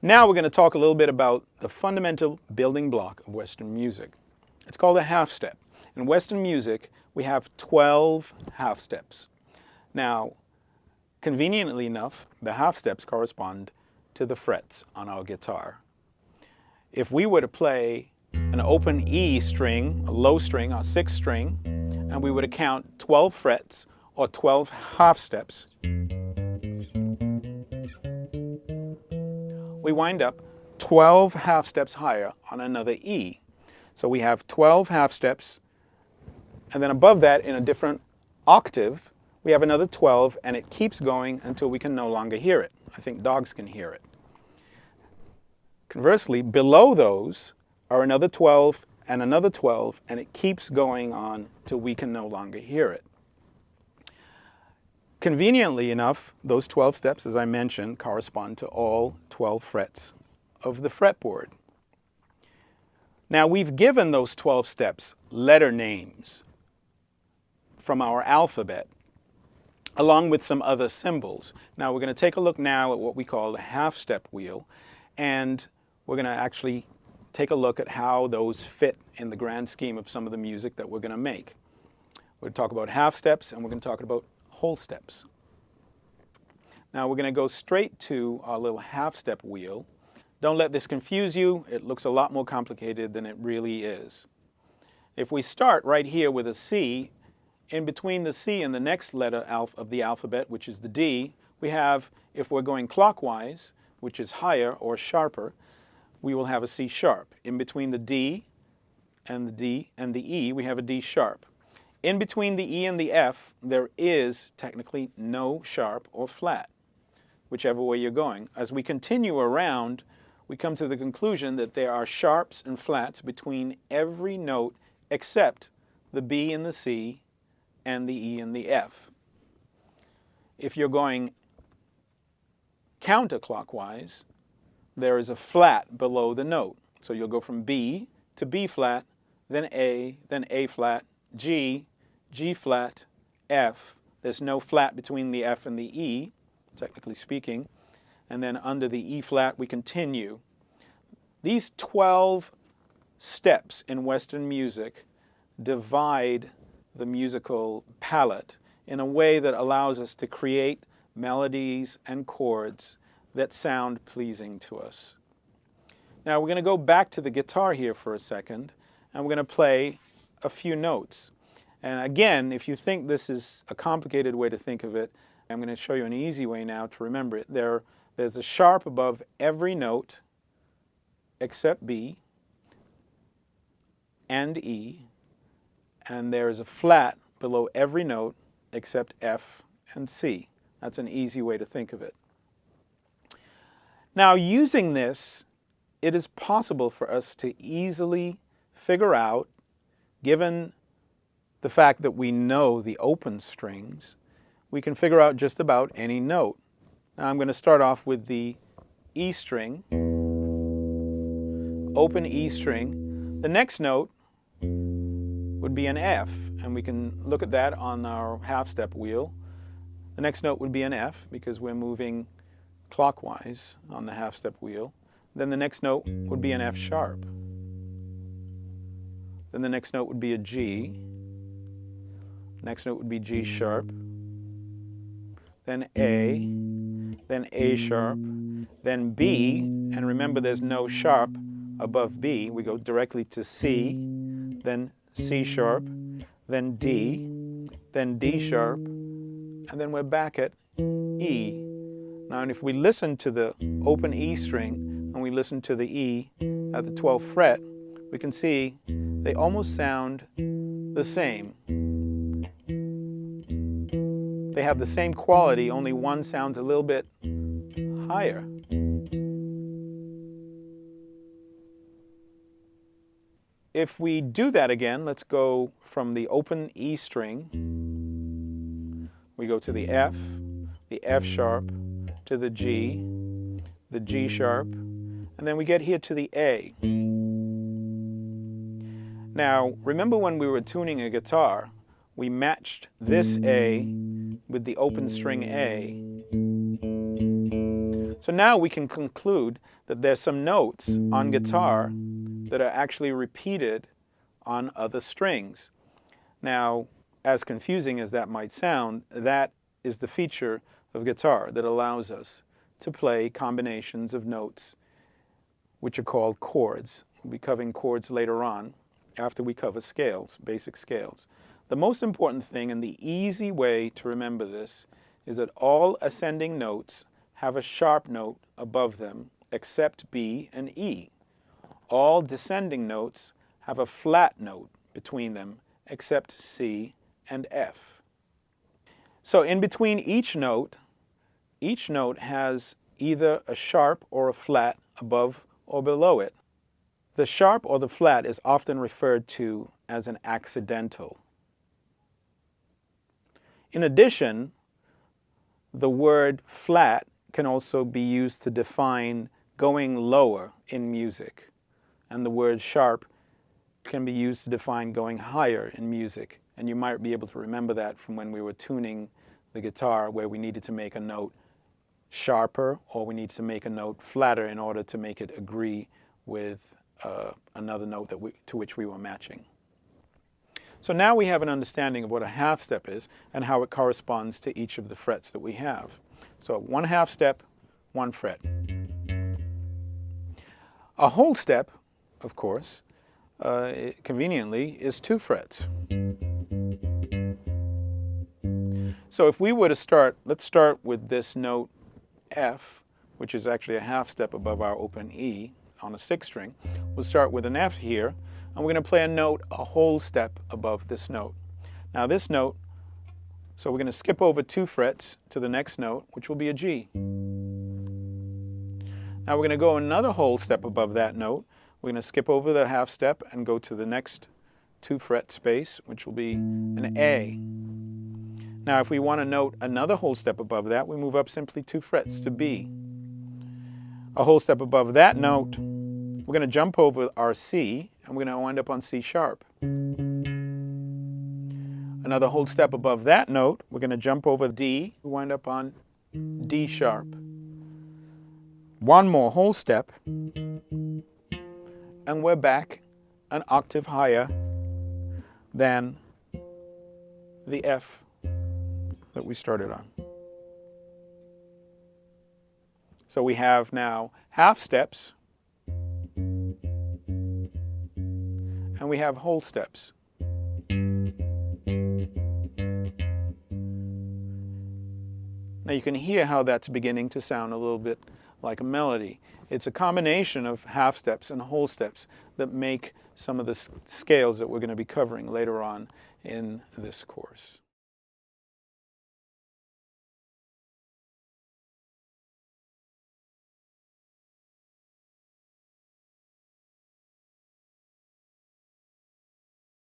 Now we're going to talk a little bit about the fundamental building block of Western music. It's called a half step. In Western music, we have 12 half steps. Now, conveniently enough, the half steps correspond to the frets on our guitar. If we were to play an open E string, a low string, our sixth string, and we were to count 12 frets or 12 half steps, we wind up 12 half steps higher on another E. So we have 12 half steps, and then above that in a different octave, we have another 12, and it keeps going until we can no longer hear it. I think dogs can hear it. Conversely, below those are another 12 and another 12, and it keeps going on till we can no longer hear it. Conveniently enough, those 12 steps, as I mentioned, correspond to all 12 frets of the fretboard. Now, we've given those 12 steps letter names from our alphabet, along with some other symbols. Now, we're going to take a look now at what we call the half-step wheel, and we're going to actually take a look at how those fit in the grand scheme of some of the music that we're going to make. We're going to talk about half steps, and we're going to talk about whole steps. Now, we're going to go straight to our little half-step wheel. Don't let this confuse you. It looks a lot more complicated than it really is. If we start right here with a C, in between the C and the next letter of the alphabet, which is the D, we have, if we're going clockwise, which is higher or sharper, we will have a C sharp. In between the D and the E, we have a D sharp. In between the E and the F, there is technically no sharp or flat, whichever way you're going. As we continue around, we come to the conclusion that there are sharps and flats between every note except the B and the C and the E and the F. If you're going counterclockwise, there is a flat below the note. So you'll go from B to B flat, then A flat, G, G flat, F. There's no flat between the F and the E, technically speaking. And then under the E flat, we continue. These 12 steps in Western music divide the musical palette in a way that allows us to create melodies and chords that sound pleasing to us. Now we're going to go back to the guitar here for a second, and we're going to play a few notes. And again, if you think this is a complicated way to think of it, I'm going to show you an easy way now to remember it. There's a sharp above every note except B and E, and there's a flat below every note except F and C. That's an easy way to think of it. Now, using this, it is possible for us to easily figure out, given the fact that we know the open strings, we can figure out just about any note. Now, I'm going to start off with the E string, open E string. The next note would be an F, and we can look at that on our half-step wheel. The next note would be an F because we're moving clockwise on the half-step wheel. Then the next note would be an F sharp. Then the next note would be a G. Next note would be G sharp. Then A sharp, then B, and remember there's no sharp above B. We go directly to C, then C sharp, then D sharp, and then we're back at E. Now, and if we listen to the open E string and we listen to the E at the 12th fret, we can see they almost sound the same. They have the same quality, only one sounds a little bit higher. If we do that again, let's go from the open E string. We go to the F sharp, to the G sharp, and then we get here to the A. Now, remember when we were tuning a guitar, we matched this A with the open string A, So now we can conclude that there's some notes on guitar that are actually repeated on other strings. Now, as confusing as that might sound, that is the feature of guitar that allows us to play combinations of notes which are called chords. We'll be covering chords later on after we cover scales, basic scales. The most important thing and the easy way to remember this is that all ascending notes have a sharp note above them except B and E. All descending notes have a flat note between them except C and F. So in between each note has either a sharp or a flat above or below it. The sharp or the flat is often referred to as an accidental. In addition, the word flat can also be used to define going lower in music, and the word sharp can be used to define going higher in music. And you might be able to remember that from when we were tuning the guitar, where we needed to make a note sharper or we needed to make a note flatter in order to make it agree with another note to which we were matching. So now we have an understanding of what a half step is and how it corresponds to each of the frets that we have. So 1 half step, 1 fret. A whole step, of course, conveniently, is 2 frets. So if we were to start, let's start with this note F, which is actually a half step above our open E on a 6th string. We'll start with an F here, and we're going to play a note a whole step above this note. Now this note, so we're going to skip over 2 frets to the next note, which will be a G. Now we're going to go another whole step above that note. We're going to skip over the half step and go to the next 2 fret space, which will be an A. Now if we want to note another whole step above that, we move up simply 2 frets to B. A whole step above that note, we're going to jump over our C, and we're going to wind up on C sharp. Another whole step above that note, we're going to jump over D, we wind up on D sharp. One more whole step, and we're back an octave higher than the F that we started on. So we have now half steps, and we have whole steps. Now you can hear how that's beginning to sound a little bit like a melody. It's a combination of half steps and whole steps that make some of the scales that we're going to be covering later on in this course.